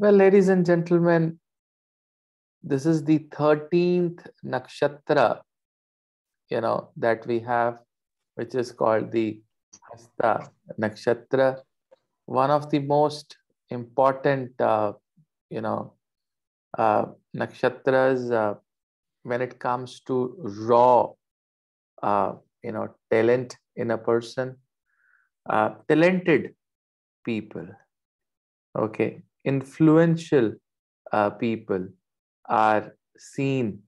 Well, ladies and gentlemen, this is the 13th nakshatra, that we have, which is called the Hasta nakshatra, one of the most important, you know, nakshatras when it comes to raw, talent in a person, talented people, okay, influential people are seen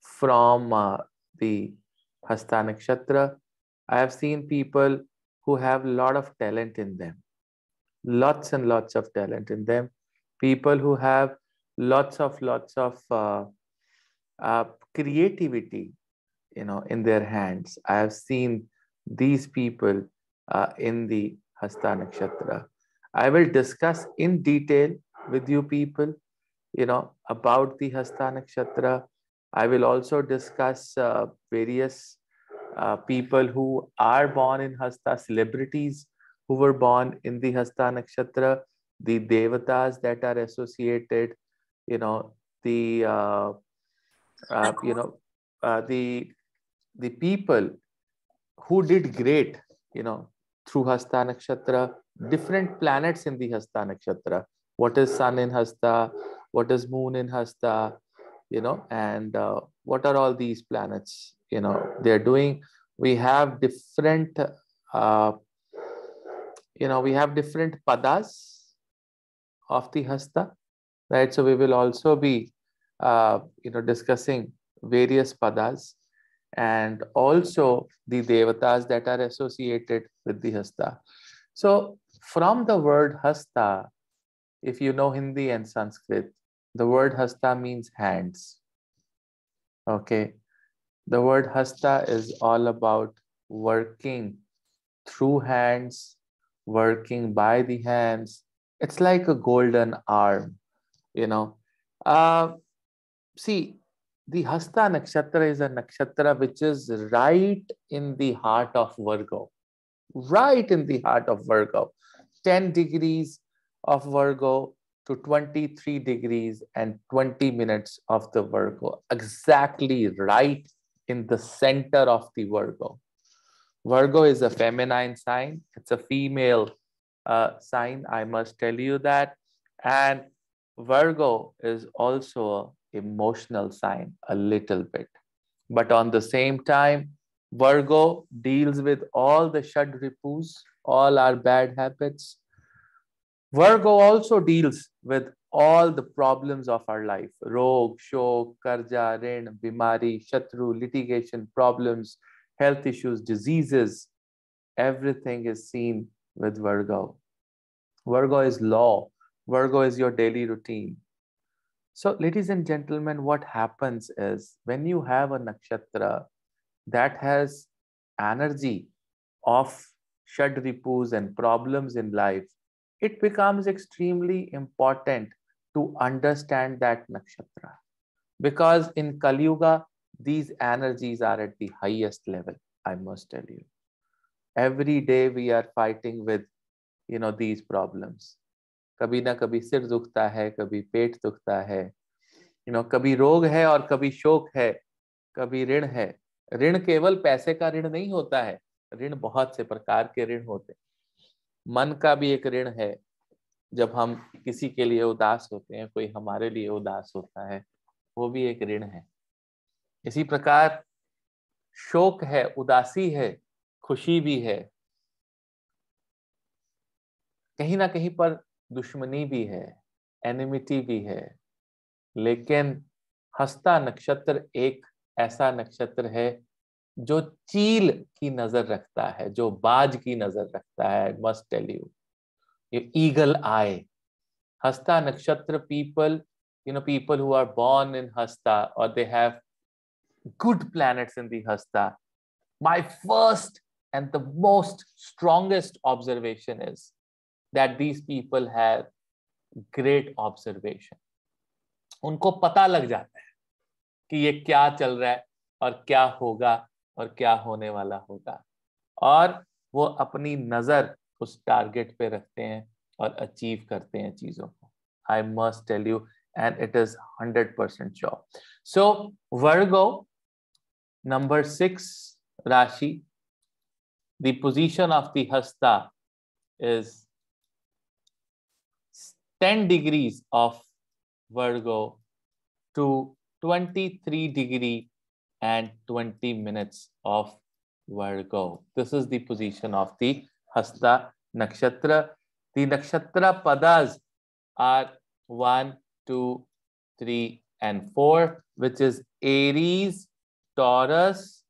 from the Hasta Nakshatra. I have seen people who have a lot of talent in them, lots and lots of talent in them. People who have lots of uh, creativity, in their hands. I have seen these people in the Hasta Nakshatra. I will discuss in detail with you people, about the Hasta Nakshatra. I will also discuss various people who are born in Hasta, celebrities who were born in the Hasta Nakshatra, the devatas that are associated, you know, the uh, you know uh, the the people who did great, through Hasta Nakshatra, different planets in the Hasta Nakshatra. What is sun in Hasta? What is moon in Hasta? And what are all these planets? They're doing. We have different, uh, we have different padas of the Hasta, right? So we will also be, discussing various padas and also the devatas that are associated with the Hasta. So from the word Hasta, if you know Hindi and Sanskrit, the word Hasta means hands. Okay. The word Hasta is all about working through hands, working by the hands. It's like a golden arm, you know. Uh, See, the Hasta Nakshatra is a nakshatra which is right in the heart of Virgo, right in the heart of Virgo. 10 degrees of Virgo to 23 degrees and 20 minutes of the Virgo, exactly right in the center of the Virgo. Virgo is a feminine sign, it's a female sign, I must tell you that. And Virgo is also an emotional sign, a little bit. But on the same time, Virgo deals with all the Shadripus, all our bad habits. Virgo also deals with all the problems of our life: rog, shok, karja, rin, bimari, shatru, litigation, problems, health issues, diseases. Everything is seen with Virgo. Virgo is law. Virgo is your daily routine. So, ladies and gentlemen, what happens is when you have a nakshatra that has energy of shadripus and problems in life, it becomes extremely important to understand that nakshatra. Because in Kali Yuga, these energies are at the highest level, I must tell you. Every day we are fighting with, these problems. कभी ना कभी सिर दुखता है, कभी पेट दुखता है, कभी रोग है और कभी शोक है, कभी ऋण है. ऋण केवल पैसे का ऋण नहीं होता है, ऋण बहुत से प्रकार के ऋण होते हैं. मन का भी एक ऋण है. जब हम किसी के लिए उदास होते हैं, कोई हमारे लिए उदास होता है, वो भी एक ऋण है. इसी प्रकार शोक है, उदासी है, खुशी भी है. कहीं ना कहीं पर दुश्मनी भी है, एनिमिटी भी है. लेकिन हस्ता नक्षत्र एक ऐसा नक्षत्र है जो चील की नजर रखता है, जो बाज की नजर रखता है. मस्ट टेल यू, ये ईगल आई. हस्ता nakshatra people, people who are born in Hasta or they have good planets in the Hasta, my first and the most strongest observation is that these people have great observation. उनको पता लग जाता है कि ये क्या चल रहा है और क्या होगा और क्या होने वाला होगा, और वो अपनी नजर उस टारगेट पे रखते हैं और अचीव करते हैं चीजों को. I must tell you, and it is 100% sure. So Virgo, number 6 Rashi, the position of the Hasta is 10 degrees of Virgo to 23 degree and 20 minutes of Virgo. This is the position of the Hasta Nakshatra. The Nakshatra Padas are 1, 2, 3, and 4, which is Aries, Taurus,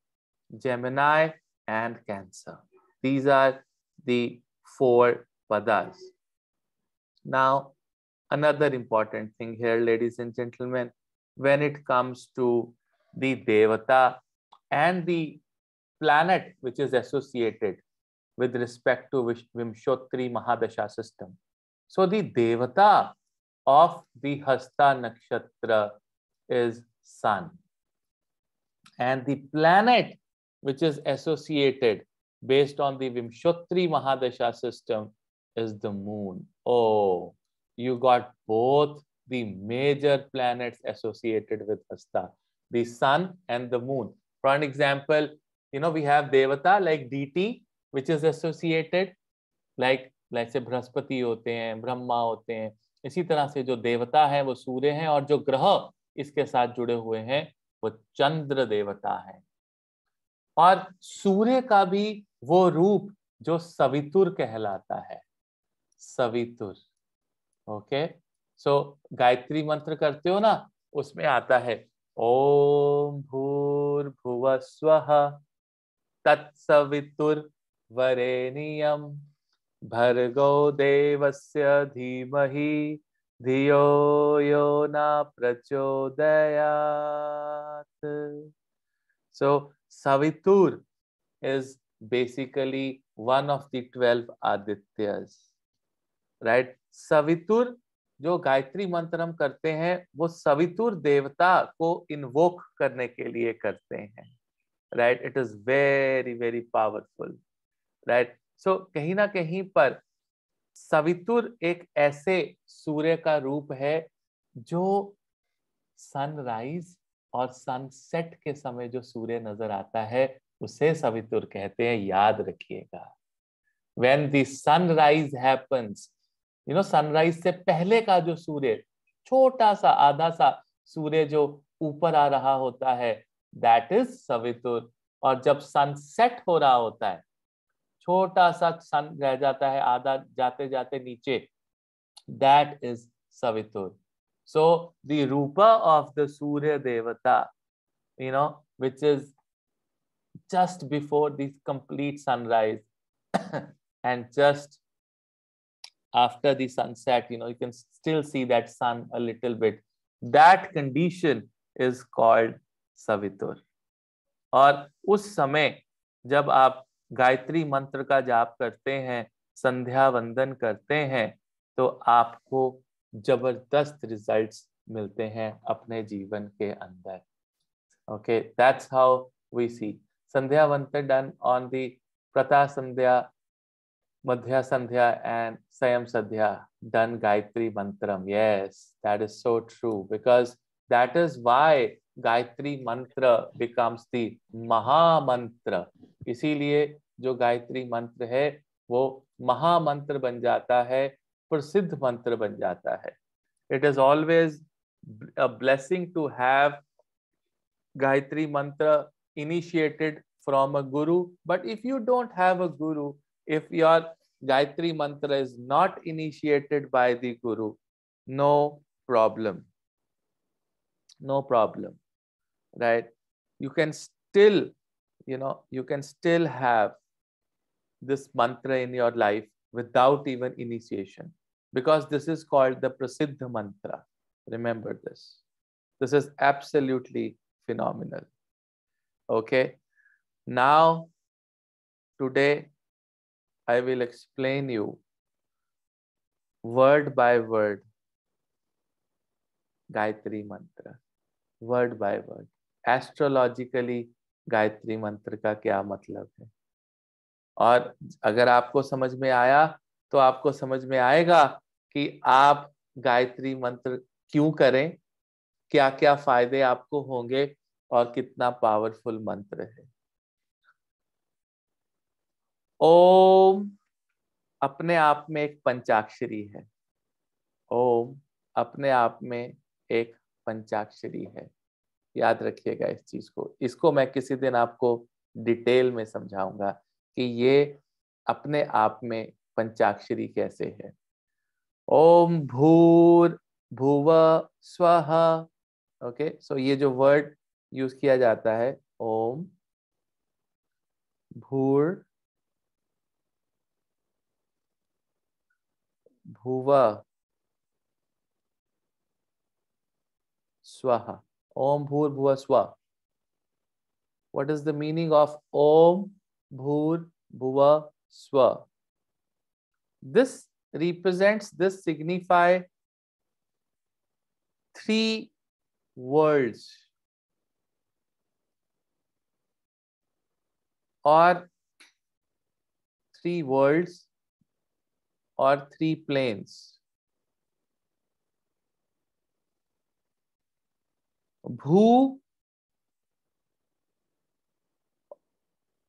Gemini, and Cancer. These are the 4 Padas. Now, another important thing here, ladies and gentlemen, when it comes to the Devata and the planet which is associated with respect to Vimshotri Mahadasha system. So the Devata of the Hasta Nakshatra is Sun. And the planet which is associated based on the Vimshotri Mahadasha system is the Moon. Oh, you got both the major planets associated with Hasta, the Sun and the Moon. For an example, we have Devata like DT, which is associated like let's say Brihaspati होते हैं, ब्रह्मा होते हैं. इसी तरह से जो देवता है वो सूर्य हैं, और जो ग्रह इसके साथ जुड़े हुए हैं वो चंद्र देवता है. और सूर्य का भी वो रूप जो सवितुर कहलाता है, सवितुर. ओके, सो गायत्री मंत्र करते हो ना, उसमें आता है ओम भूर्भुवः स्वः तत्सवितुर्वरेण्यं भर्गो देवस्य धीमहि धियो यो न प्रचोदयात्. So Savitur is basically one of the 12 Adityas, right? Savitur जो गायत्री मंत्र हम करते हैं वो सवितुर देवता को इन्वोक करने के लिए करते हैं, right? It is very very powerful, right? So कहीं ना कहीं पर सवितुर एक ऐसे सूर्य का रूप है जो सनराइज और सनसेट के समय जो सूर्य नजर आता है उसे सवितुर कहते हैं, याद रखिएगा. When the sunrise happens, sunrise से पहले का जो सूर्य, छोटा सा आधा सा सूर्य जो ऊपर आ रहा होता है, दैट इज सवितुर. और जब सनसेट हो रहा होता है, छोटा सा सन रह जाता है आधा जाते जाते नीचे, that is Savitur. So the rupa of the Surya devata, which is just before the complete sunrise and just after the sunset, you can still see that sun a little bit. That condition is called Savitur. और उस समय जब आप गायत्री मंत्र का जाप करते हैं, संध्या वंदन करते हैं, तो आपको जबरदस्त रिजल्ट्स मिलते हैं अपने जीवन के अंदर. Okay, that's how we see. Sandhya Vanta done on the Prata Sandhya, Madhya Sandhya, and Sayam Sandhya done Gayatri Mantram. Yes, that is so true, because that is why Gayatri Mantra becomes the Maha Mantra. इसीलिए जो गायत्री मंत्र है वो महामंत्र बन जाता है, प्रसिद्ध मंत्र बन जाता है. It is always a blessing to have Gayatri Mantra initiated from a guru. But if you don't have a guru, if your Gayatri Mantra is not initiated by the guru, no problem. No problem, right? You can still, you can still have this mantra in your life without even initiation, because this is called the Prasiddha Mantra. Remember this. This is absolutely phenomenal. Okay, now today I will explain you word by word Gayatri Mantra, word by word. Astrologically Gayatri मंत्र का क्या मतलब है, और अगर आपको समझ में आया तो आपको समझ में आएगा कि आप गायत्री मंत्र क्यों करें, क्या क्या फायदे आपको होंगे और कितना पावरफुल मंत्र है। ओम अपने आप में एक पंचाक्षरी है। ओम अपने आप में एक पंचाक्षरी है। याद रखिएगा इस चीज को, इसको मैं किसी दिन आपको डिटेल में समझाऊंगा कि ये अपने आप में पंचाक्षरी कैसे है। ओम भूर भुव स्वः। ओके, सो ये जो वर्ड यूज किया जाता है, ओम भूर भुव स्वः। ओम भूर भुव स्वः। What is the meaning of Om Bhur Bhuva Swa? This signify three worlds or three planes. Bhu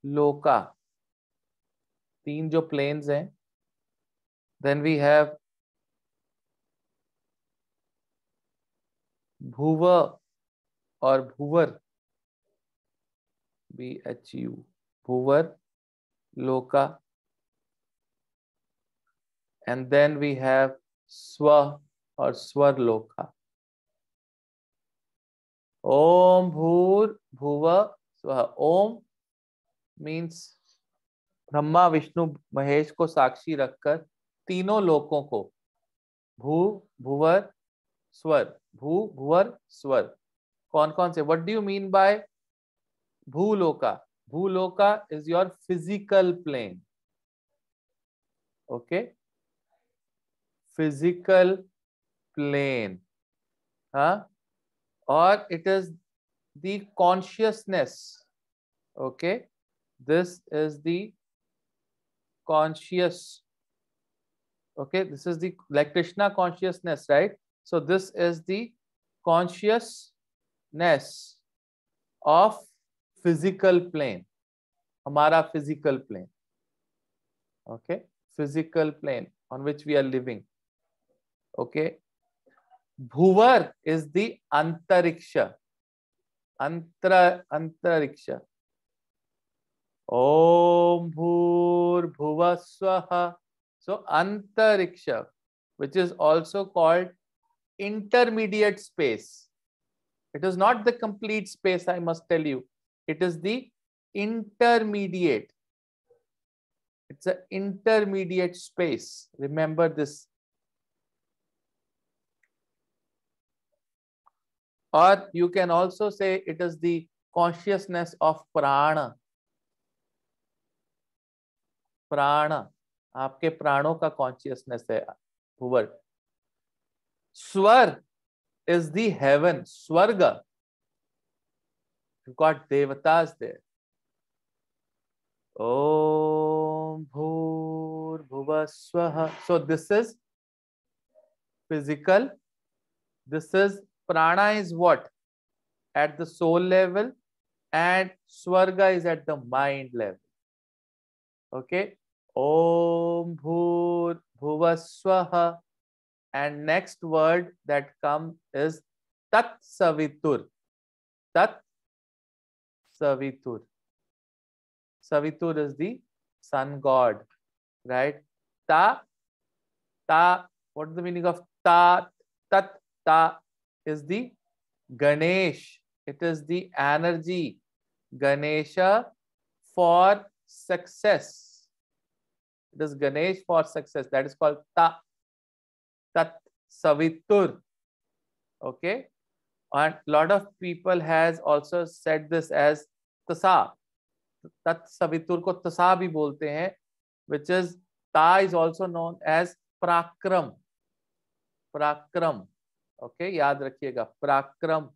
Loka, तीन जो planes हैं. Then we have Bhuva or Bhuvar, BHU, Bhuvar Loka. And then we have Swa or Swar Loka. Om Bhur Bhuva Swaha. Om means Brahma Vishnu Mahesh को साक्षी रखकर तीनों लोकों को, भू भुवर स्वर, भू भुवर स्वर, कौन कौन से, what do you mean by Bhuloka? Bhuloka is your physical plane. Okay, physical plane. हाँ, और it is the consciousness. Okay, this is the conscious. Okay, this is the like Krishna consciousness, right? So this is the consciousness of physical plane, hamara physical plane. Okay, physical plane on which we are living. Okay, bhuvar is the antariksha. Antariksha. Om bhur bhuva swaha. So antariksha, which is also called intermediate space. It is not the complete space, I must tell you. It is the intermediate. It's an intermediate space. Remember this. Or you can also say it is the consciousness of prana. Prana. आपके प्राणों का consciousness है भुवर. स्वर is the heaven, Swarga. You've got devatas there. Om Bhur Bhuva Swaha. So this is physical. This is prana is what? At the soul level, and Swarga is at the mind level. Okay. Om Bhur Bhuva Swaha. And next word that comes is Tat Savitur. Tat Savitur. Savitur is the sun god, right? Ta, what is the meaning of ta? Tat, ta is the Ganesh. It is the energy, Ganesha for success. It is Ganesh for success. That is called ta. Tat Savitur. Okay, and lot of people has also said this as Tasa. Tat Savitur को तसा भी बोलते हैं, which is Ta is also known as Prakram. Prakram. Okay, याद रखिएगा Prakram.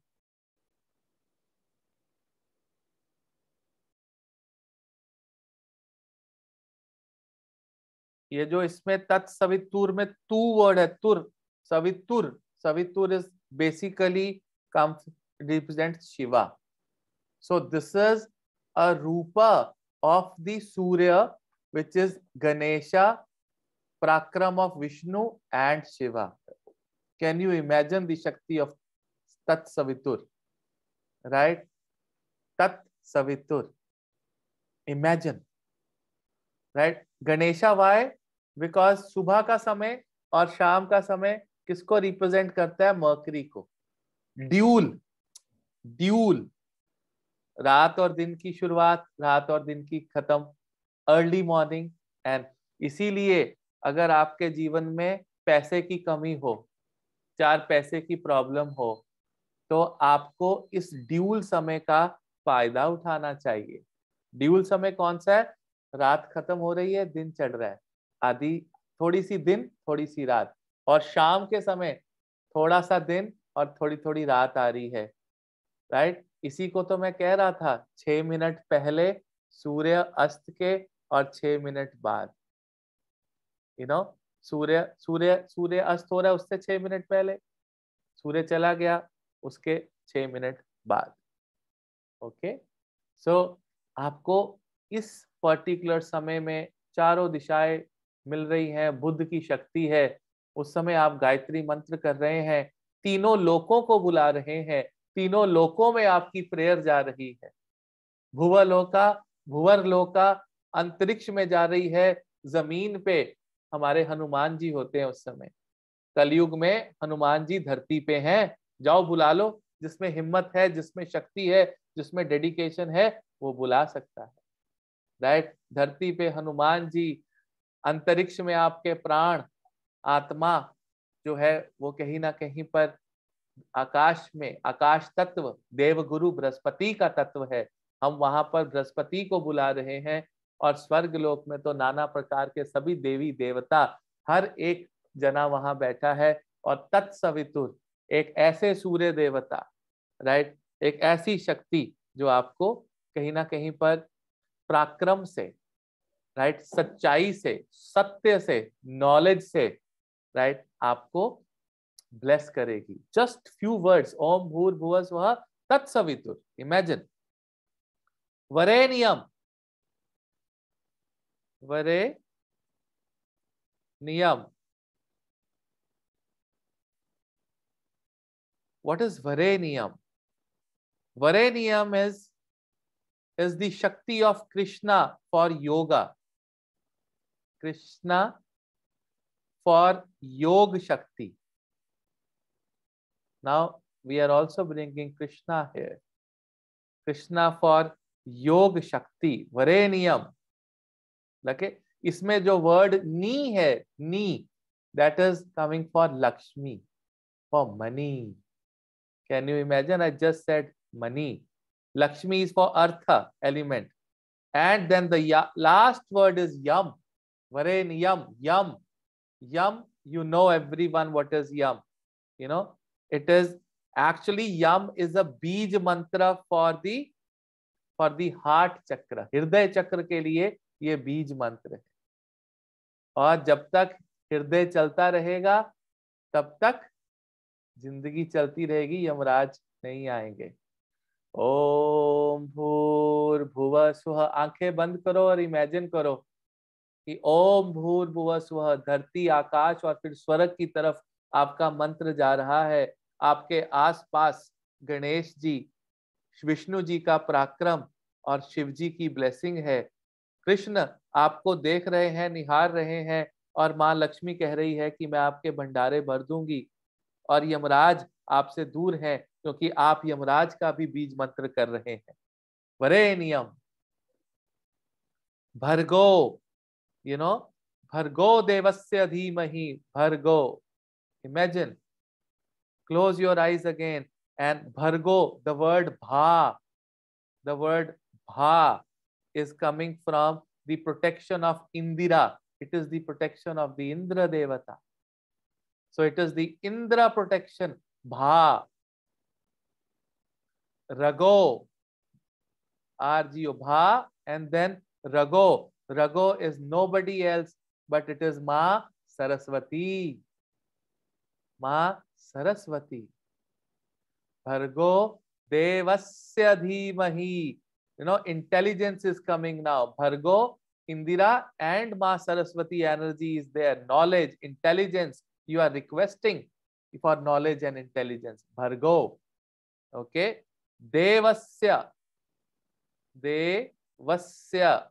ये जो इसमें तत्सवितुर में तू वर्ड है, तुर, Savitur. Savitur is basically comes represents Shiva. So this is a rupa of the Surya, which is Ganesha, Prakram of Vishnu and Shiva. Can you imagine the Shakti of Tat Savitur? Right? Tat Savitur. Imagine. Right? Ganesha, why? Because सुबह का समय और शाम का समय किसको represent करता है? मर्करी को. ड्यूल. ड्यूल. रात और दिन की शुरुआत, रात और दिन की खत्म. Early morning. एंड इसीलिए अगर आपके जीवन में पैसे की कमी हो, 4 पैसे की प्रॉब्लम हो, तो आपको इस ड्यूल समय का फायदा उठाना चाहिए. ड्यूल समय कौन सा है? रात खत्म हो रही है, दिन चढ़ रहा है. आधी थोड़ी सी दिन, थोड़ी सी रात. और शाम के समय थोड़ा सा दिन और थोड़ी थोड़ी रात आ रही है. राइट? इसी को तो मैं कह रहा था, 6 मिनट पहले सूर्य अस्त के और 6 मिनट बाद. सूर्य सूर्य सूर्य अस्त हो रहा है उससे 6 मिनट पहले, सूर्य चला गया उसके 6 मिनट बाद. ओके. सो आपको इस पर्टिकुलर समय में चारों दिशाएं मिल रही हैं, बुद्ध की शक्ति है. उस समय आप गायत्री मंत्र कर रहे हैं, तीनों लोकों को बुला रहे हैं, तीनों लोकों में आपकी प्रेयर जा रही है. भुवलोका, भुवरलोका अंतरिक्ष में जा रही है. जमीन पे हमारे हनुमान जी होते हैं उस समय. कलयुग में हनुमान जी धरती पे हैं. जाओ बुला लो. जिसमें हिम्मत है, जिसमें शक्ति है, जिसमें डेडिकेशन है, वो बुला सकता है. राइट? धरती पे हनुमान जी, अंतरिक्ष में आपके प्राण आत्मा जो है वो कहीं ना कहीं पर आकाश में, आकाश तत्व देवगुरु बृहस्पति का तत्व है. हम वहां पर बृहस्पति को बुला रहे हैं. और स्वर्ग लोक में तो नाना प्रकार के सभी देवी देवता, हर एक जना वहां बैठा है. और तत्सवितुर, एक ऐसे सूर्य देवता, राइट, एक ऐसी शक्ति जो आपको कहीं ना कहीं पर पराक्रम से, राइट, सच्चाई से, सत्य से, नॉलेज से, राइट, आपको ब्लेस करेगी. जस्ट फ्यू वर्ड्स, ओम भूर्भुवः स्वः तत्सवितुर. Imagine. वरेण्यम. वरेण्यम. What is Vareniyam? Vareniyam is the Shakti of Krishna for yoga. Krishna for Yoga Shakti. Now we are also bringing Krishna here. Krishna for Yoga Shakti. Vareniyam. Okay? इसमें जो word नी है, नी, that is coming for Lakshmi, for money. Can you imagine? I just said money. Lakshmi is for Artha element. And then the last word is yam. Vareniyam. Yam. Yam, you know everyone what is yam. You know, it is actually yam is a beej mantra for the heart chakra. हृदय चक्र के लिए ये बीज मंत्र है. और जब तक हृदय चलता रहेगा तब तक जिंदगी चलती रहेगी, यमराज नहीं आएंगे. ओम भूर्भुवः स्वः. आंखें बंद करो और इमेजिन करो कि ओम भूर्भुवः स्वः, धरती, आकाश और फिर स्वर्ग की तरफ आपका मंत्र जा रहा है. आपके आसपास गणेश जी, विष्णु जी का पराक्रम और शिव जी की ब्लेसिंग है. कृष्ण आपको देख रहे हैं, निहार रहे हैं. और माँ लक्ष्मी कह रही है कि मैं आपके भंडारे भर दूंगी. और यमराज आपसे दूर है क्योंकि आप यमराज का भी बीज मंत्र कर रहे हैं. वरेण्यम. भर्गो, you know, भर्गो देवस्य धीमहि. भर्गो. Imagine. Close your eyes again. And Bhargo, the word Bha, the word Bha is coming from the protection of Indira. It is the protection of the Indra Devata. So it is the Indra protection. Bha. Rago. R-G-O. Bha. And then Rago. Rago is nobody else, but it is Ma Saraswati. Ma Saraswati. Bhargo Devasya Dhimahi. Intelligence is coming now. Bhargo, Indira and Ma Saraswati energy is there. Knowledge, intelligence. You are requesting for knowledge and intelligence. Bhargo. Okay. Devasya. Devasya.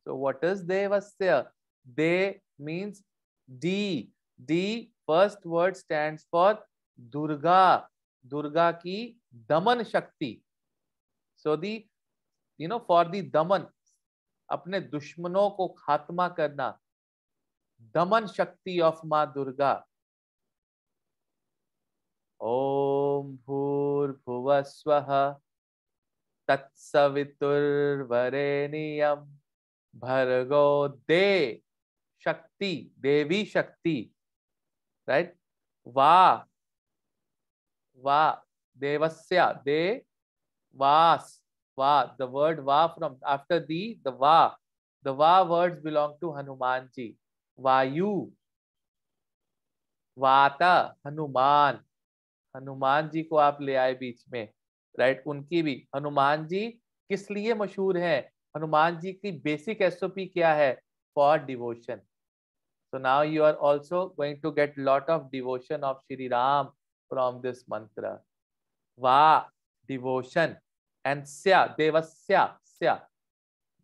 So what is Devasya? De means D. D first word stands for Durga. Durga ki Daman Shakti. So the for the Daman, अपने दुश्मनों को खात्मा करना, दमन शक्ति of माँ दुर्गा. ओम भूर्भुवः स्वः तत्सवितुर्वरेण्यं भर्गो दे शक्ति, देवी शक्ति, right? Va, va, devasya, de, vas, va. The word va from after the va words belong to Hanuman ji. Vayu, वाता, हनुमान. हनुमान जी को आप ले आए बीच में, राइट? उनकी भी, हनुमान जी किस लिए मशहूर है? हनुमान जी की बेसिक एसओपी क्या है? For devotion. So now you are also going to get lot of devotion of Shri Ram from this mantra. Va, devotion, and Sya, Devasya, Sya.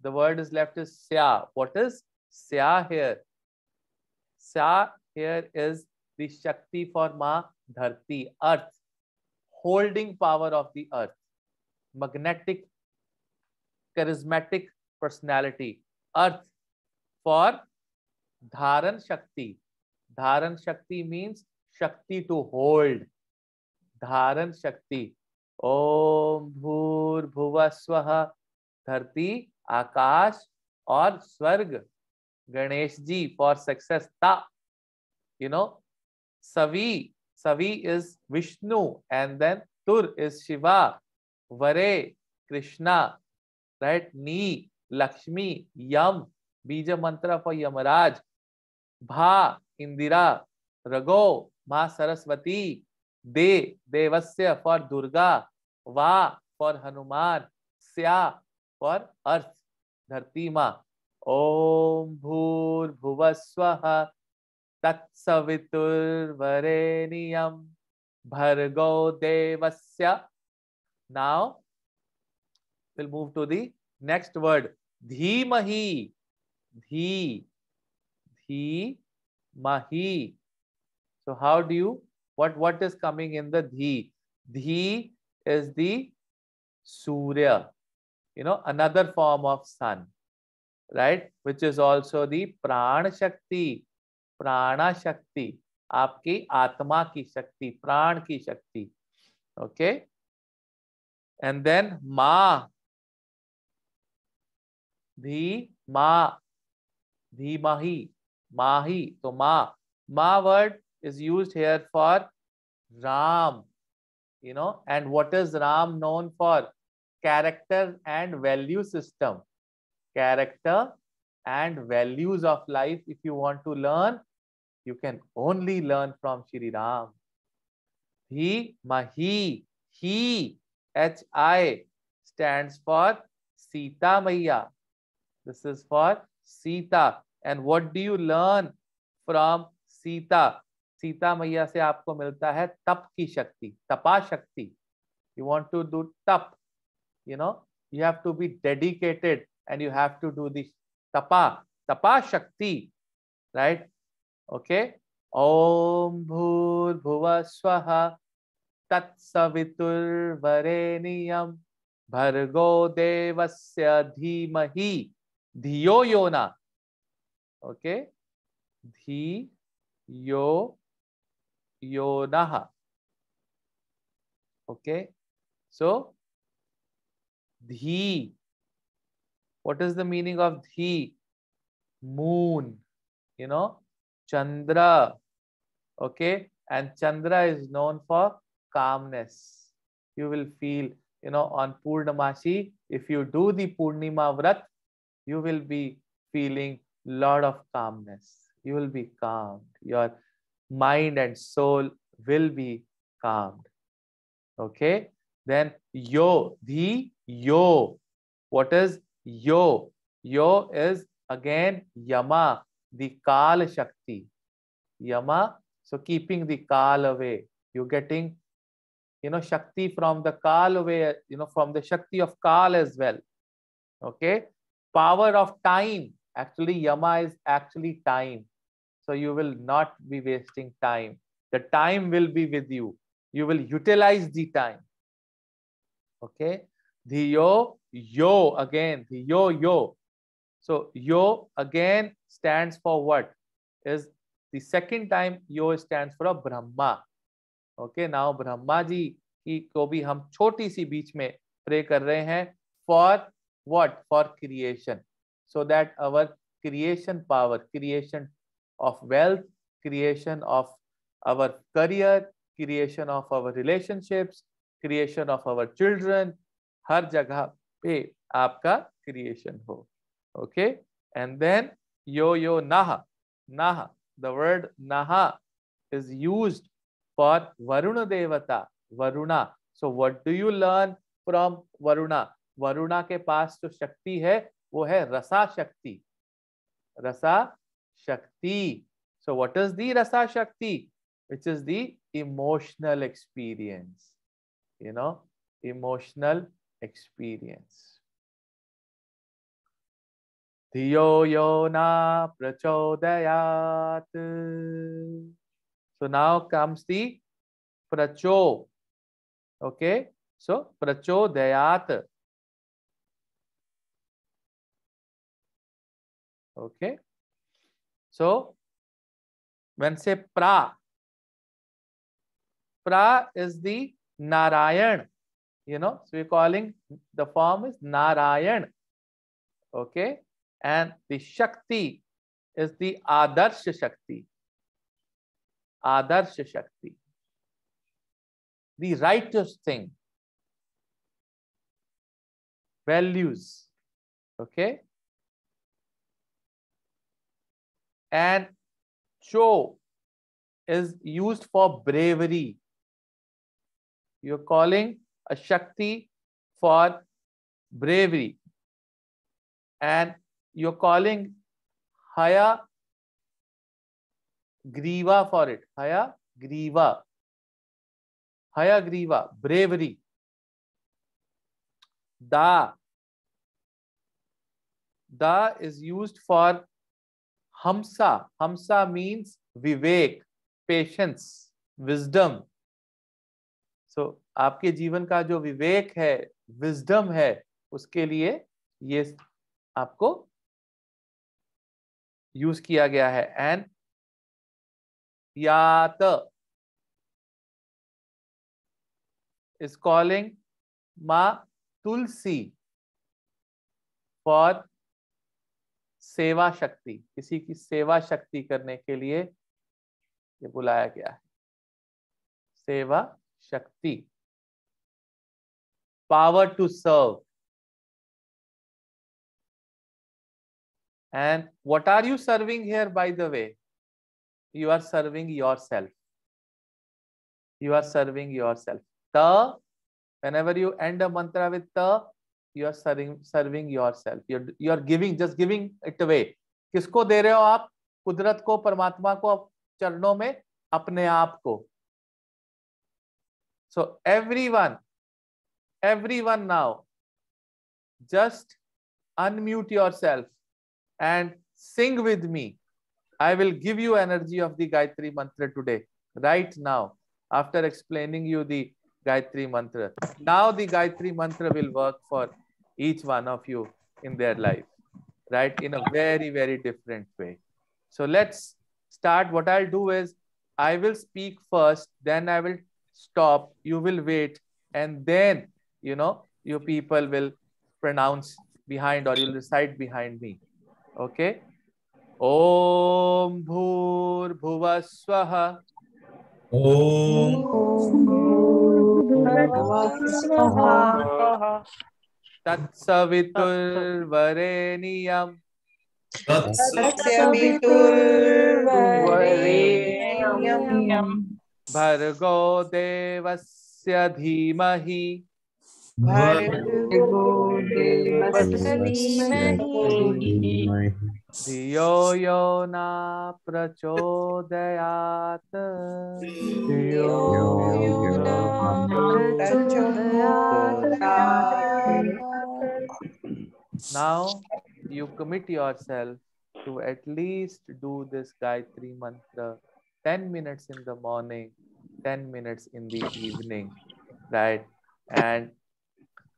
The word is left is Sya. What is Sya here? Sya here is the Shakti for Ma Dharti, earth, holding power of the earth, magnetic, charismatic personality, earth for Dharan Shakti. Dharan Shakti means Shakti to hold. Dharan Shakti. Om Bhur Bhuva Swaha. धरती, आकाश और स्वर्ग. Ganesh ji for success. Ta. Savi. Savi is Vishnu and then Tur is Shiva. Vare, Krishna. Right? Ni, Lakshmi. Yam, Bija mantra for Yamaraj. Bha, Indira. Rago, Ma Saraswati. De, Devasya for Durga. Va for Hanuman. Sya for earth, Dharti Ma. Om Bhur Bhuva Swaha Tatsavitur Vareniyam Bhargo Devasya. Now we'll move to the next word. Dhimahi. Dhi. Dhimahi. So how do you, what is coming in the Dhi? Dhi is the Surya, another form of sun, right? Which is also the Prana Shakti. Prana Shakti. आपकी आत्मा की शक्ति, प्राण की शक्ति. Okay? And then Ma. Dhi, Ma. Dhimahi. Mahi. So Ma. Ma word is used here for Ram. And what is Ram known for? Character and value system. Character and values of life. If you want to learn, you can only learn from Shri Ram. He, Mahi, he, Hi stands for Sita Maiya. This is for Sita. And what do you learn from Sita? Sita Maiya से आपको मिलता है तप की शक्ति, तपा शक्ति. You want to do tap, you have to be dedicated and you have to do the tapa shakti, right? Okay. Om Bhur Bhuva Swaha Tatsavitur Vareniyam Bhargo Devasya Dhimahi Dhiyo Yona. Okay. Dhiyo Yonaha. Okay. So Dhi. What is the meaning of Dhi? Moon, Chandra. Okay. And Chandra is known for calmness. You will feel, on Purnamashi, if you do the Purnima Vrat, you will be feeling lot of calmness. You will be calm. Your mind and soul will be calmed. Okay, then yo, the yo. What is yo? Yo is again Yama, the Kal Shakti. Yama, so keeping the Kal away. You're getting, Shakti from the Kal away, from the Shakti of Kal as well. Okay, power of time. Actually, Yama is actually time. So you will not be wasting time. The time will be with you. You will utilize the time. Okay, the yo again, the yo. So yo again stands for what? Is the second time yo stands for a Brahma. Okay, now Brahma जी की को भी हम छोटी सी बीच में pray कर रहे हैं for what? For creation, so that our creation power, creation of wealth, creation of our career, creation of our relationships, creation of our children, हर जगह पे आपका creation हो. Okay, and then yo naha. Naha, the word naha is used for Varuna Devata, Varuna. So what do you learn from Varuna? Varuna के पास जो शक्ति है वो है रसा शक्ति. Rasa Shakti. So what is the Rasa Shakti? Which is the emotional experience. Emotional experience. Dhiyo yo na prachodayat. So now comes the pracho. Okay, so prachodayat. Okay, so when say pra is the Narayan. So we're calling the form is Narayan. Okay, and the Shakti is the Adarsh Shakti. Adarsh Shakti, the righteous thing, values. Okay, and Cho is used for bravery. You're calling a Shakti for bravery, and you're calling Haya Griva for it. Haya Griva, bravery. Da is used for Hamsa. Hamsa means Vivek, patience, wisdom. So आपके जीवन का जो विवेक है, wisdom है, उसके लिए ये आपको यूज किया गया है. एंड यात is calling माँ तुलसी फॉर सेवा शक्ति. किसी की सेवा शक्ति करने के लिए ये बुलाया गया है. सेवा शक्ति, power to serve. And what are you serving here, by the way? You are serving yourself. You are serving yourself. Ta, whenever you end a mantra with ta, you are serving yourself. You are giving, just giving it away. किसको दे रहे हो आप? कुदरत को, परमात्मा को, चरणों में, अपने आप को. So everyone now, just unmute yourself and sing with me. I will give you energy of the Gayatri Mantra today, right now, after explaining you the Gayatri Mantra. Now the Gayatri Mantra will work for each one of you in their life, right? In a very, very different way. So let's start. What I'll do is I will speak first, then I will stop, you will wait, and then, you people will pronounce behind, or you'll recite behind me. Okay? Om Bhur Swaha. Om Tat Savitur Vareniyam Tatsaviturvarenyam भर्गो देवस्य धीमहि भर्गो देवस्य धीमहि धियो यो न प्रचोदयात् धियो यो यो यो न प्रचोदयात्। Now you commit yourself to at least do this Gayatri mantra 10 minutes in the morning, 10 minutes in the evening, right? And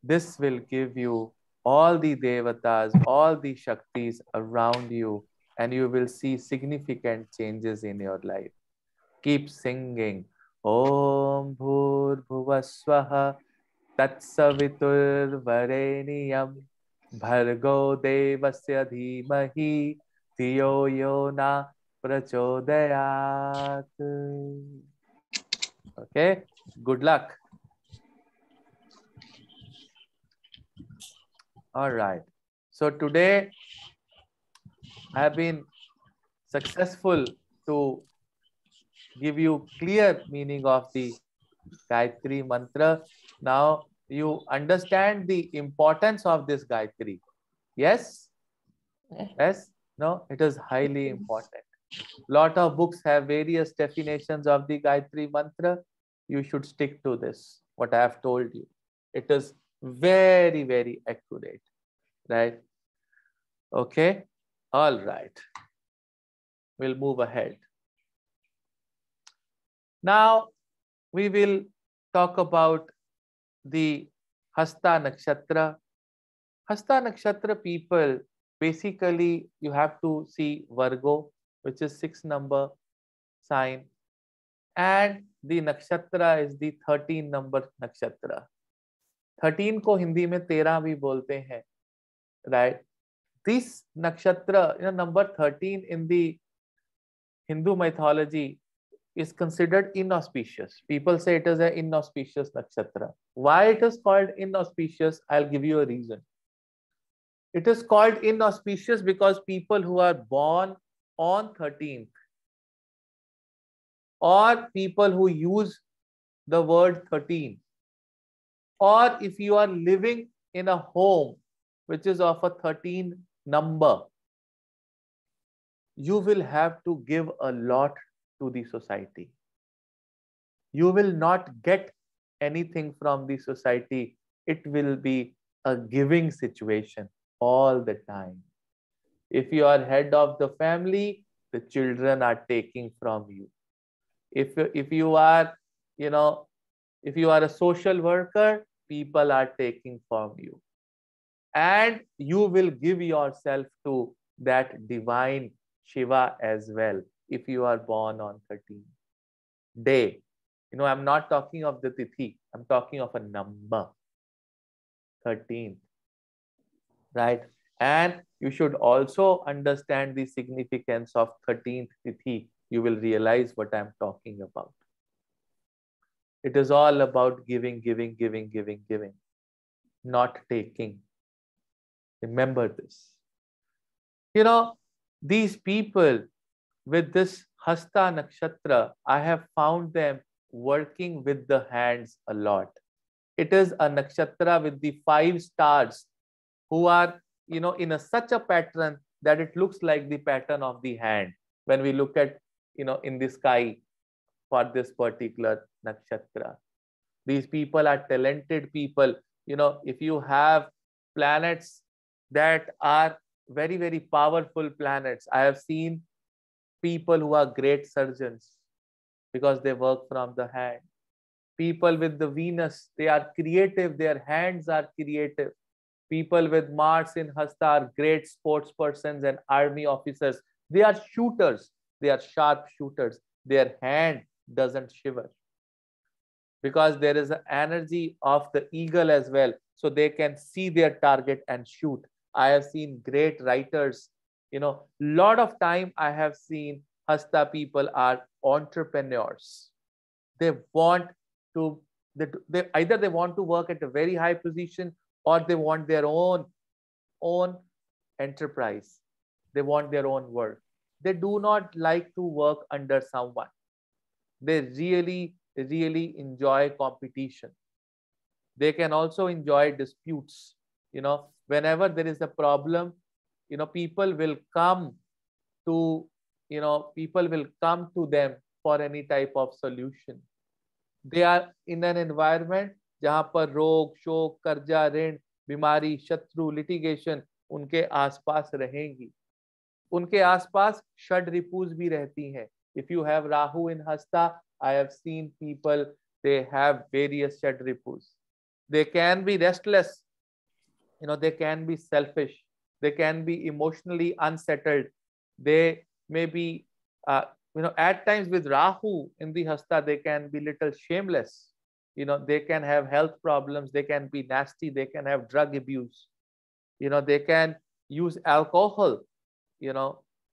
this will give you all the devatas, all the shaktis around you, and you will see significant changes in your life. Keep singing. Om Bhur Bhuvaswaha Tatsaviturvareniyam Bhargo Devasya Dhimahi Dhiyo Yo Na Prachodayat. Okay, good luck. All right. So today I have been successful to give you clear meaning of the Gayatri mantra. Now you understand the importance of this Gayatri. Yes? Yes? No? It is highly important. Lot of books have various definitions of the Gayatri mantra. You should stick to this, what I have told you. It is very, very accurate. Right? Okay? All right. We'll move ahead. Now we will talk about the Hasta Nakshatra. Hasta Nakshatra people, basically you have to see Virgo, which is 6 number sign, and the nakshatra is the 13 number nakshatra. 13 को हिंदी में 13 भी बोलते हैं, right? This nakshatra, number 13 in the Hindu mythology is considered inauspicious. People say it is an inauspicious nakshatra. Why it is called inauspicious? I'll give you a reason. It is called inauspicious because people who are born on 13th or people who use the word 13, or if you are living in a home which is of a 13 number, you will have to give a lot to the society. You will not get anything from the society. It will be a giving situation all the time. If you are head of the family, the children are taking from you. If you are, if you are a social worker, people are taking from you. And you will give yourself to that divine Shiva as well if you are born on 13th day. I'm not talking of the tithi. I'm talking of a number, 13th, right? And you should also understand the significance of 13th tithi. You will realize what I'm talking about. It is all about giving, giving, giving, giving, giving, not taking. Remember this. These people with this Hasta Nakshatra, I have found them working with the hands a lot. It is a nakshatra with the 5 stars who are, in such a pattern that it looks like the pattern of the hand when we look at, in the sky for this particular nakshatra. These people are talented people. If you have planets that are very, very powerful planets, I have seen people who are great surgeons because they work from the hand. People with the Venus, they are creative, their hands are creative. People with Mars in Hasta are great sports persons and army officers. They are shooters, they are sharp shooters. Their hand doesn't shiver because there is an energy of the eagle as well. So they can see their target and shoot. I have seen great writers. Lot of time I have seen Hasta people are entrepreneurs. They want to, either they want to work at a very high position or they want their own enterprise. They want their own work. They do not like to work under someone. they really enjoy competition. They can also enjoy disputes. Whenever there is a problem, people will come to, people will come to them for any type of solution. They are in an environment जहां पर रोग शोक कर्जा ऋण बीमारी शत्रु litigation उनके आसपास रहेंगी. उनके आसपास षड रिपुज भी रहती हैं. If you have Rahu in Hasta, I have seen people, they have various षड ripus. They can be restless, they can be selfish, they can be emotionally unsettled. They may be, at times with Rahu in the Hasta, they can be little shameless. They can have health problems, they can be nasty, they can have drug abuse. They can use alcohol,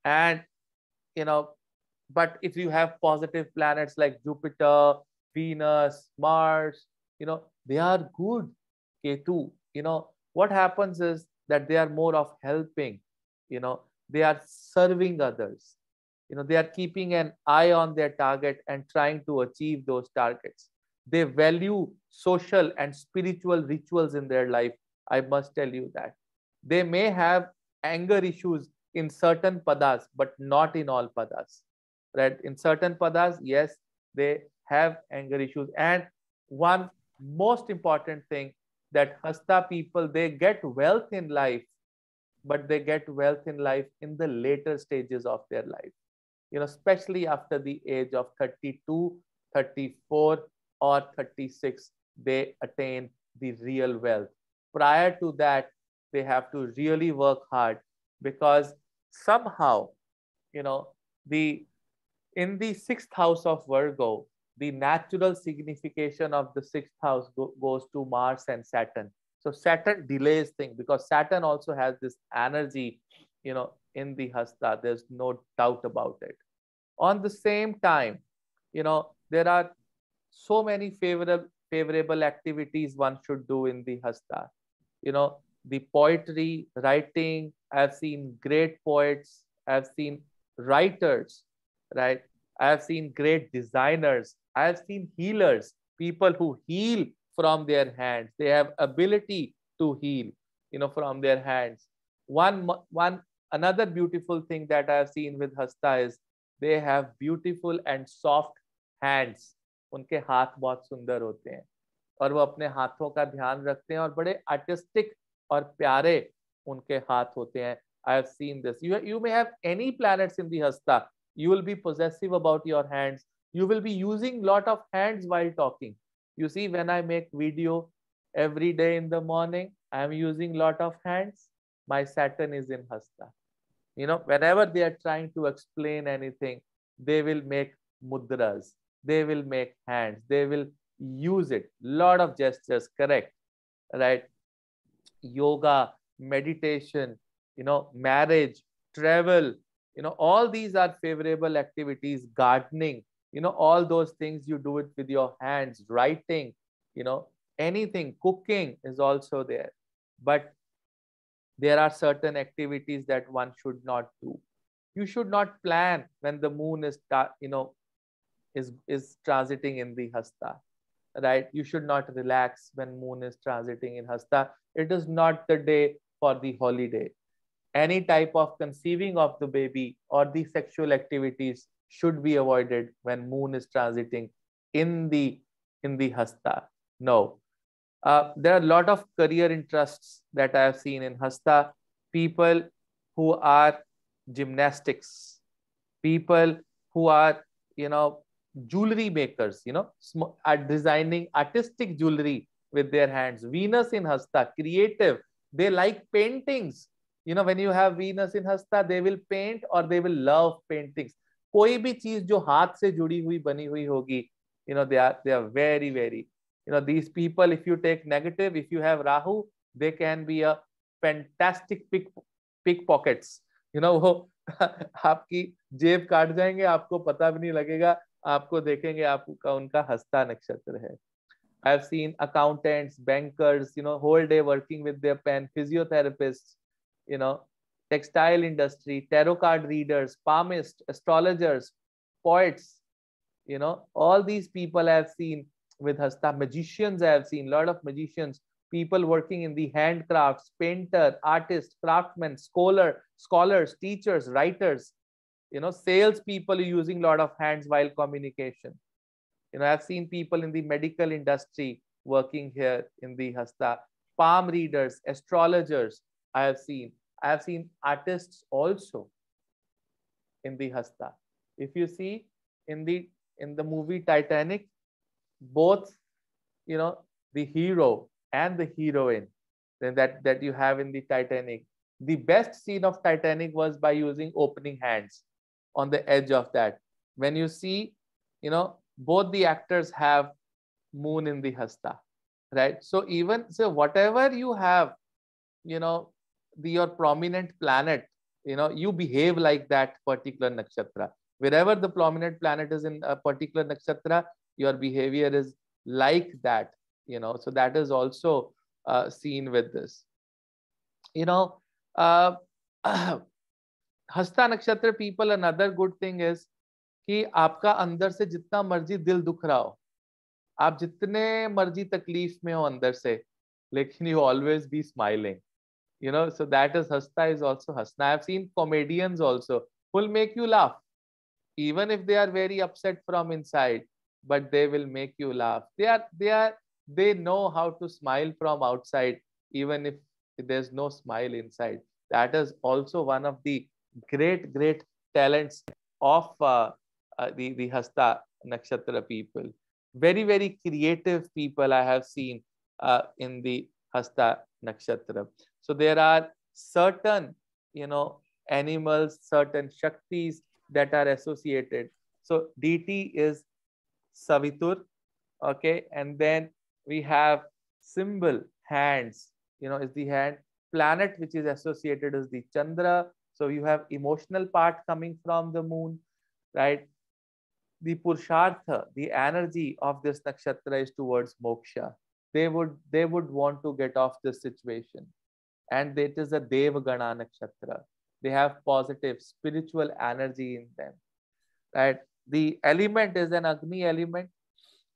and, but if you have positive planets like Jupiter, Venus, Mars, they are good. Ketu, what happens is that they are more of helping, they are serving others, they are keeping an eye on their target and trying to achieve those targets. They value social and spiritual rituals in their life. I must tell you that. They may have anger issues in certain padas, but not in all padas. Right? In certain padas, yes, they have anger issues. And one most important thing, that Hasta people, they get wealth in life, but they get wealth in life in the later stages of their life. Especially after the age of 32, 34, or 36, they attain the real wealth. Prior to that, they have to really work hard, because somehow, the in the sixth house of Virgo, the natural signification of the sixth house goes to Mars and Saturn. So Saturn delays things, because Saturn also has this energy, in the Hasta. There's no doubt about it. On the same time, there are so many favorable activities one should do in the Hasta. The poetry, writing. I've seen great poets. I've seen writers, right? I've seen great designers. I've seen healers, people who heal from their hands. They have ability to heal, from their hands. Another beautiful thing that I've seen with Hasta is they have beautiful and soft hands. उनके हाथ बहुत सुंदर होते हैं, और वो अपने हाथों का ध्यान रखते हैं, और बड़े आर्टिस्टिक और प्यारे उनके हाथ होते हैं. I have seen this. You may have any planets in the Hasta. You will be possessive about your hands. You will be using lot of hands while talking. You see, when I make video every day in the morning, I am using lot of hands. My Saturn is in Hasta. Whenever they are trying to explain anything, they will make mudras. They will make hands. They will use it. Lot of gestures, correct, right? Yoga, meditation, marriage, travel, all these are favorable activities. Gardening, all those things you do it with your hands. Writing, anything. Cooking is also there. But there are certain activities that one should not do. You should not plan when the moon is, is transiting in the Hasta, right? You should not relax when moon is transiting in Hasta. It is not the day for the holiday. Any type of conceiving of the baby or the sexual activities should be avoided when moon is transiting in the Hasta. No. There are a lot of career interests that I have seen in Hasta. People who are gymnastics, people who are, jewelry makers, are designing artistic jewelry with their hands. Venus in Hasta, creative. They like paintings. When you have Venus in Hasta, they will paint or they will love paintings. कोई भी चीज जो हाथ से जुड़ी हुई बनी हुई होगी, they are very, very, these people, if you take negative, if you have Rahu, they can be a fantastic pickpockets. वो आपकी जेब काट जाएंगे, आपको पता भी नहीं लगेगा, आपको देखेंगे आपका उनका हस्ता नक्षत्र है. I have seen accountants, bankers, whole day working with their pen, physiotherapists, textile industry, tarot card readers, palmists, astrologers, poets, all these people I have seen with Hasta. Magicians I have seen, lot of magicians, people working in the handcrafts, painter, artist, craftsmen, scholars, teachers, writers, sales people using lot of hands while communication. I've seen people in the medical industry working here in the Hasta. Palm readers, astrologers, I have seen. I have seen artists also in the Hasta. If you see in the movie Titanic, both you know the hero and the heroine then that you have in the Titanic, the best scene of Titanic was by using opening hands on the edge of that. When you see, both the actors have moon in the Hasta, right? So whatever you have, your prominent planet, you behave like that particular nakshatra. Wherever the prominent planet is in a particular nakshatra, your behavior is like that. So that is also seen with this. you know uh, हस्ता नक्षत्र people, another good thing is कि आपका अंदर से जितना मर्जी दिल दुख रहा हो, आप जितने मर्जी तकलीफ में हो अंदर से, लेकिन you always be smiling. So that is hasta is also hasna. I have seen comedians also will make you laugh even if they are very upset from inside, but they will make you laugh. They know how to smile from outside even if there's no smile inside. That is also one of the great talents of the Hasta Nakshatra people. Very creative people I have seen in the Hasta Nakshatra. So there are certain, animals, certain Shaktis that are associated. So deity is Savitur, okay, and then we have symbol hands, is the hand. Planet which is associated is the Chandra. So you have emotional part coming from the moon, right? The Purushartha, the energy of this nakshatra is towards moksha. They would want to get off this situation, and it is a Devagana nakshatra. They have positive spiritual energy in them, right? The element is an Agni element.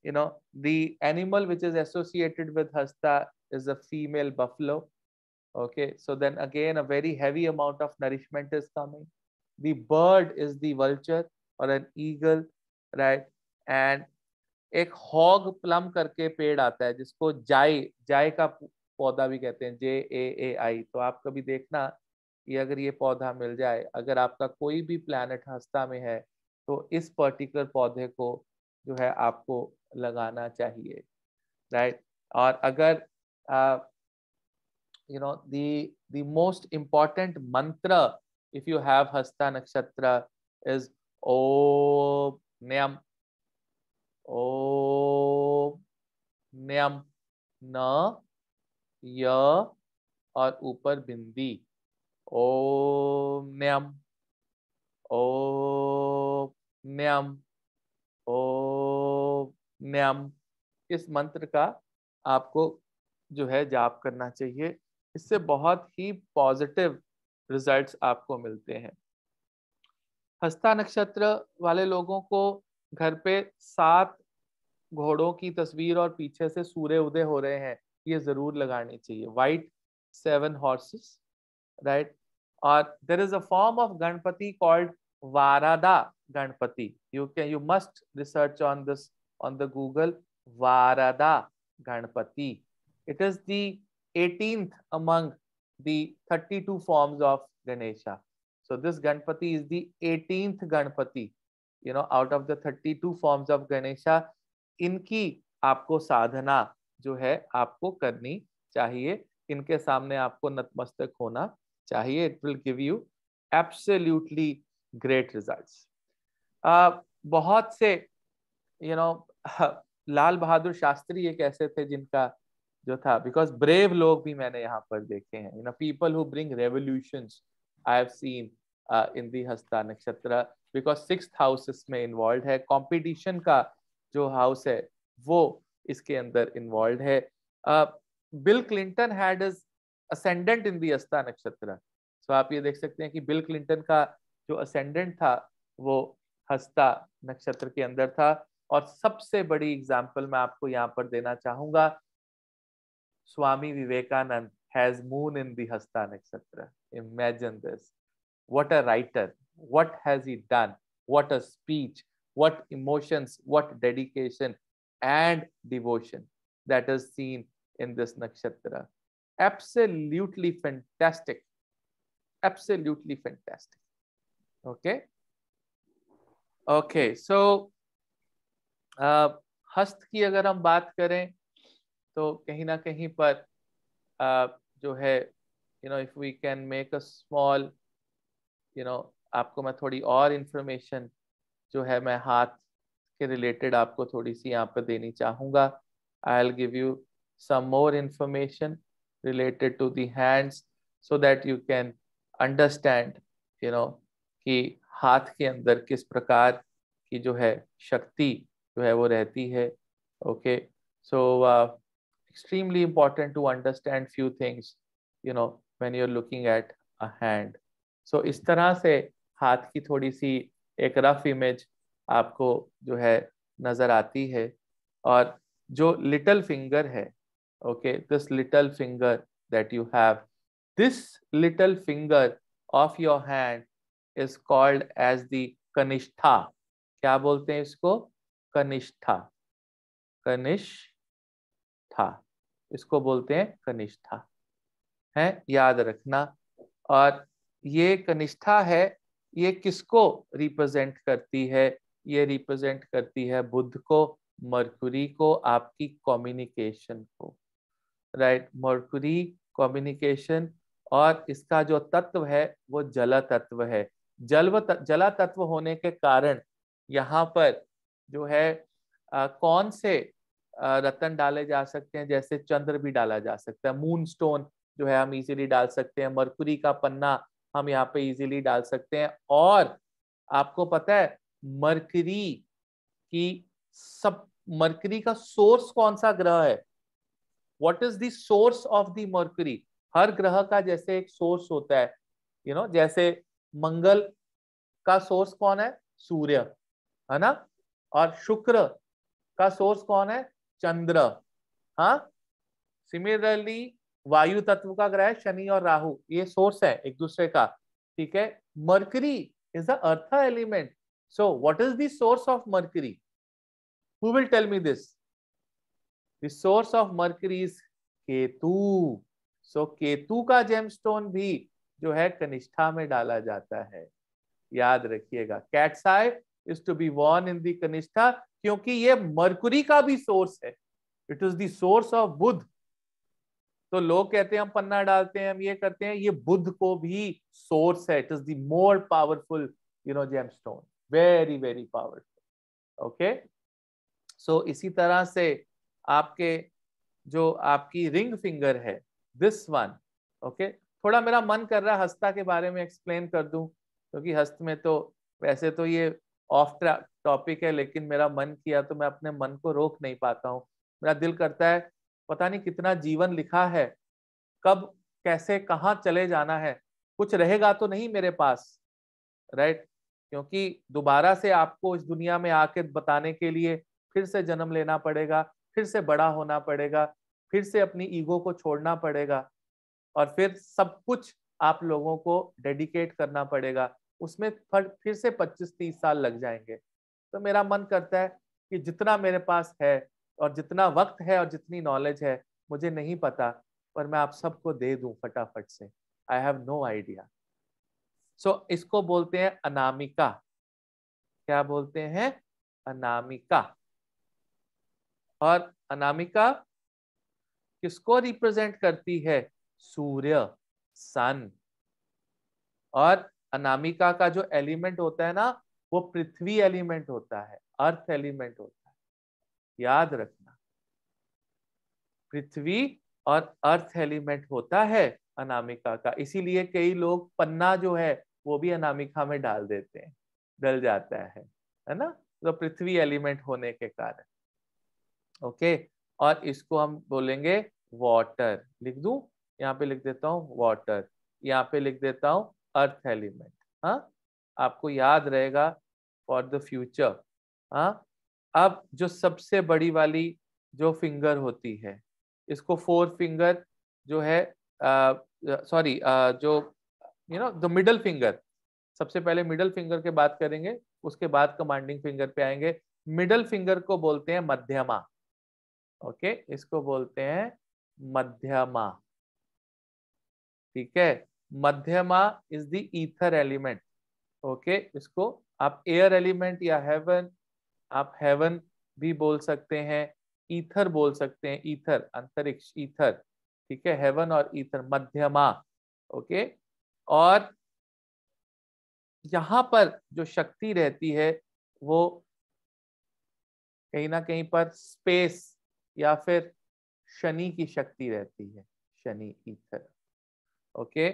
The animal which is associated with Hasta is a female buffalo. Okay, so then again a very heavy amount of nourishment is coming. The bird is the vulture or an eagle, right? And एक hog plum करके पेड़ आता है जिसको जाय जाय का पौधा भी कहते हैं, JAAI. तो आप कभी देखना कि अगर ये पौधा मिल जाए, अगर आपका कोई भी प्लैनेट हस्ता में है, तो इस पर्टिकुलर पौधे को जो है आपको लगाना चाहिए, राइट? और अगर the most important mantra if you have Hasta nakshatra is Om Nyam, Om Nyam, न य और ऊपर बिंदी, ओम न्यम, ओम न्यम, ओम न्यम. इस मंत्र का आपको जो है जाप करना चाहिए. इससे बहुत ही पॉजिटिव रिजल्ट्स आपको मिलते हैं. हस्ता नक्षत्र वाले लोगों को घर पे 7 घोड़ों की तस्वीर और पीछे से सूर्य उदय हो रहे हैं, ये जरूर लगानी चाहिए. White 7 horses, right? और there is a form of Ganapati called Varada Ganapati. you must research on this on the Google. Varada Ganpati. It is the 18th among the 32 forms of Ganesha. So this Ganpati is the 18th Ganpati, out of the 32 forms of Ganesha. इनकी आपको साधना जो है आपको करनी चाहिए. इनके सामने आपको नतमस्तक होना चाहिए. It will give you absolutely great results. बहुत से लाल बहादुर शास्त्री एक ऐसे थे जिनका जो था, बिकॉज ब्रेव लोग भी मैंने यहाँ पर देखे हैं. People who bring revolutions I have seen in the Hasta nakshatra, because 6th house इसमें इन्वॉल्व है. कंपटीशन का जो हाउस है वो इसके अंदर इन्वॉल्व है. Bill Clinton had his ascendant in the Hasta nakshatra. सो आप ये देख सकते हैं कि बिल क्लिंटन का जो असेंडेंट था वो हस्ता नक्षत्र के अंदर था। और सबसे बड़ी एग्जाम्पल मैं आपको यहाँ पर देना चाहूंगा, Swami Vivekananda has moon in the Hasta नक्षत्र। Imagine this, what a writer, what has he done, what a speech, what emotions, what dedication and devotion that is seen in this nakshatra. Absolutely fantastic, absolutely fantastic. Okay, so हस्त की अगर हम बात करें तो कहीं ना कहीं पर जो है if we can make a small आपको मैं थोड़ी और इंफॉर्मेशन जो है मैं हाथ के रिलेटेड आपको थोड़ी सी यहाँ पर देनी चाहूंगा। I will give you some more information related to the hands so that you can understand कि हाथ के अंदर किस प्रकार की जो है शक्ति जो है वो रहती है। Okay, so extremely important to understand few things when you're looking at a hand. So इस तरह से हाथ की थोड़ी सी एक रफ इमेज आपको जो है नजर आती है। और जो लिटिल फिंगर है, okay, this little finger that you have, this little finger of your hand is called as the kanishtha. क्या बोलते हैं इसको? कनिष्ठा। कनिष्ठा, इसको बोलते हैं कनिष्ठा, है, याद रखना। और ये कनिष्ठा है, ये किसको रिप्रेजेंट करती है? ये रिप्रेजेंट करती है बुध को, मरकुरी को, आपकी कम्युनिकेशन को, राइट। मरकुरी कम्युनिकेशन, और इसका जो तत्व है वो जल तत्व है। जला तत्व होने के कारण यहाँ पर जो है कौन से रत्न डाले जा सकते हैं? जैसे चंद्र भी डाला जा सकता है, मून स्टोन जो है हम इजीली डाल सकते हैं, मरकुरी का पन्ना हम यहाँ पे इजीली डाल सकते हैं। और आपको पता है मरकरी का सोर्स कौन सा ग्रह है? What is the source of the Mercury? हर ग्रह का जैसे एक सोर्स होता है, जैसे मंगल का सोर्स कौन है? सूर्य, है ना। और शुक्र का सोर्स कौन है? चंद्र। हाँ, सिमिलरली वायु तत्व का ग्रह शनि और राहु, ये सोर्स है एक दूसरे का, ठीक है। Mercury is the earth element. So what is the source of mercury? Who will tell me this? The source of mercury is Ketu. So Ketu का जेमस्टोन भी जो है कनिष्ठा में डाला जाता है, याद रखिएगा। Cat's eye is to be worn in the kanishtha, क्योंकि ये मरकुरी का भी सोर्स है। It is the source of Budh. तो लोग कहते हैं हम पन्ना डालते हैं, हम ये करते हैं, ये बुध को भी सोर्स है। It is the more powerful gemstone, very very powerful. Okay, so इसी तरह से आपके जो आपकी रिंग फिंगर है, दिस वन, ओके। थोड़ा मेरा मन कर रहा है हस्ता के बारे में एक्सप्लेन कर दूं, क्योंकि हस्त में तो वैसे तो ये ऑफ टॉपिक है, लेकिन मेरा मन किया तो मैं अपने मन को रोक नहीं पाता हूँ। मेरा दिल करता है, पता नहीं कितना जीवन लिखा है, कब कैसे कहाँ चले जाना है, कुछ रहेगा तो नहीं मेरे पास, राइट। क्योंकि दोबारा से आपको इस दुनिया में आके बताने के लिए फिर से जन्म लेना पड़ेगा, फिर से बड़ा होना पड़ेगा, फिर से अपनी ईगो को छोड़ना पड़ेगा, और फिर सब कुछ आप लोगों को डेडिकेट करना पड़ेगा। उसमें फिर से 25-30 साल लग जाएंगे। तो मेरा मन करता है कि जितना मेरे पास है और जितना वक्त है और जितनी नॉलेज है, मुझे नहीं पता, पर मैं आप सबको दे दूं फटाफट से। I have no idea. So इसको बोलते हैं अनामिका। क्या बोलते हैं? अनामिका। और अनामिका किसको रिप्रेजेंट करती है? सूर्य, सन। और अनामिका का जो एलिमेंट होता है ना, वो पृथ्वी एलिमेंट होता है, अर्थ एलिमेंट होता है, याद रखना। पृथ्वी और अर्थ एलिमेंट होता है अनामिका का। इसीलिए कई लोग पन्ना जो है वो भी अनामिका में डाल देते हैं, डल जाता है ना, तो पृथ्वी एलिमेंट होने के कारण। ओके, और इसको हम बोलेंगे वाटर। लिख दूं? यहाँ पे लिख देता हूँ वाटर, यहाँ पे लिख देता हूँ अर्थ एलिमेंट। हाँ, आपको याद रहेगा फॉर द फ्यूचर। हाँ, अब जो सबसे बड़ी वाली जो फिंगर होती है, इसको फोर फिंगर जो है, सॉरी, जो द मिडल फिंगर, सबसे पहले मिडल फिंगर के बात करेंगे, उसके बाद कमांडिंग फिंगर पे आएंगे। मिडल फिंगर को बोलते हैं मध्यमा। ओके, इसको बोलते हैं मध्यमा। ठीक है, मध्यमा is the ether element. Okay, इसको आप एयर एलिमेंट या हेवन, आप हेवन भी बोल सकते हैं, ईथर बोल सकते हैं, ईथर अंतरिक्ष, ईथर। ठीक है, हेवन और ईथर, मध्यमा। ओके, और यहां पर जो शक्ति रहती है वो कहीं ना कहीं पर स्पेस या फिर शनि की शक्ति रहती है, शनि, ईथर। ओके,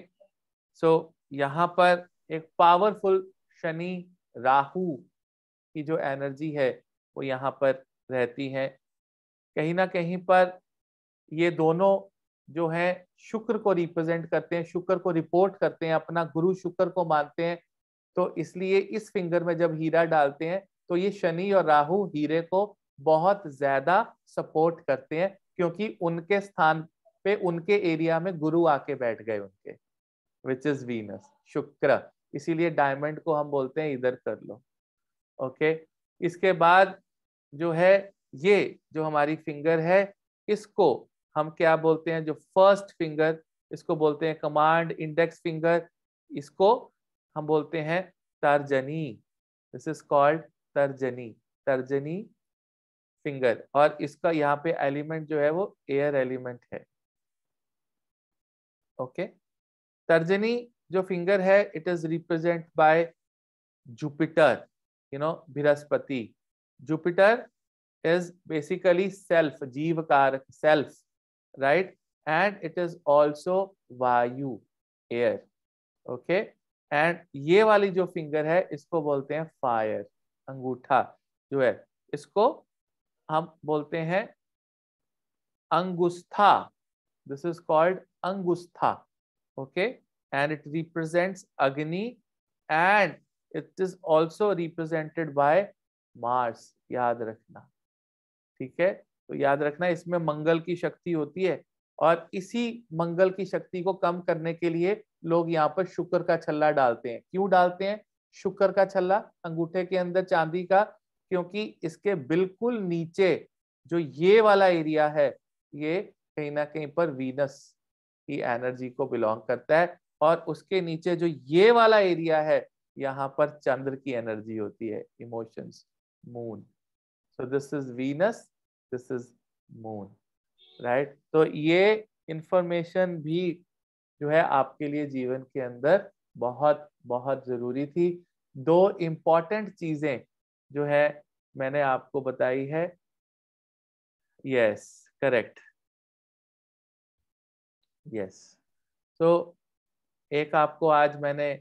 सो यहाँ पर एक पावरफुल शनि राहु की जो एनर्जी है वो यहाँ पर रहती है। कहीं ना कहीं पर ये दोनों जो है शुक्र को रिप्रेजेंट करते हैं, शुक्र को रिपोर्ट करते हैं, अपना गुरु शुक्र को मानते हैं। तो इसलिए इस फिंगर में जब हीरा डालते हैं तो ये शनि और राहु हीरे को बहुत ज्यादा सपोर्ट करते हैं, क्योंकि उनके स्थान पे, उनके एरिया में गुरु आके बैठ गए उनके, विच इज वीनस, शुक्र। इसीलिए डायमंड को हम बोलते हैं इधर कर लो। ओके, इसके बाद जो है ये जो हमारी फिंगर है, इसको हम क्या बोलते हैं, जो फर्स्ट फिंगर, इसको बोलते हैं कमांड इंडेक्स फिंगर, इसको हम बोलते हैं तर्जनी। दिस इज कॉल्ड तर्जनी, तर्जनी फिंगर। और इसका यहाँ पे एलिमेंट जो है वो एयर एलिमेंट है। ओके, तर्जनी जो फिंगर है, it is represent by Jupiter, Brihaspati. Jupiter is basically self, जीव कारक, self, right? And it is also वायु, air. Okay, and ये वाली जो फिंगर है इसको बोलते हैं फायर, अंगूठा जो है इसको हम बोलते हैं अंगुस्था। This is called अंगुस्था. Okay, and it represents Agni, and it is also represented by Mars, याद रखना। ठीक है, तो याद रखना इसमें मंगल की शक्ति होती है, और इसी मंगल की शक्ति को कम करने के लिए लोग यहाँ पर शुक्र का छल्ला डालते हैं। क्यों डालते हैं शुक्र का छल्ला अंगूठे के अंदर चांदी का? क्योंकि इसके बिल्कुल नीचे जो ये वाला एरिया है, ये कहीं ना कहीं पर वीनस की एनर्जी को बिलोंग करता है, और उसके नीचे जो ये वाला एरिया है, यहाँ पर चंद्र की एनर्जी होती है, emotions, moon. So this is Venus, this is Moon, right? तो ये इंफॉर्मेशन भी जो है आपके लिए जीवन के अंदर बहुत बहुत जरूरी थी। दो इम्पोर्टेंट चीजें जो है मैंने आपको बताई है। Yes, correct, yes. तो एक आपको आज मैंने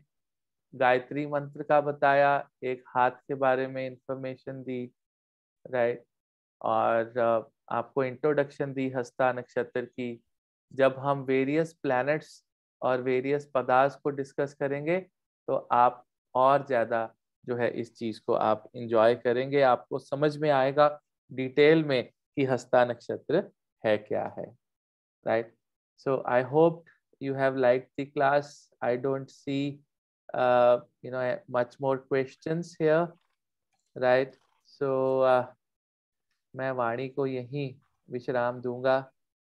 गायत्री मंत्र का बताया, एक हाथ के बारे में इंफॉर्मेशन दी, राइट, और आपको इंट्रोडक्शन दी हस्ता नक्षत्र की। जब हम वेरियस प्लैनेट्स और वेरियस पदार्थ को डिस्कस करेंगे तो आप और ज्यादा जो है इस चीज को आप इंजॉय करेंगे, आपको समझ में आएगा डिटेल में कि हस्ता नक्षत्र है क्या है, right. So I hope you have liked the class. I don't see much more questions here, right? So मैं वाणी को यहीं विश्राम दूंगा।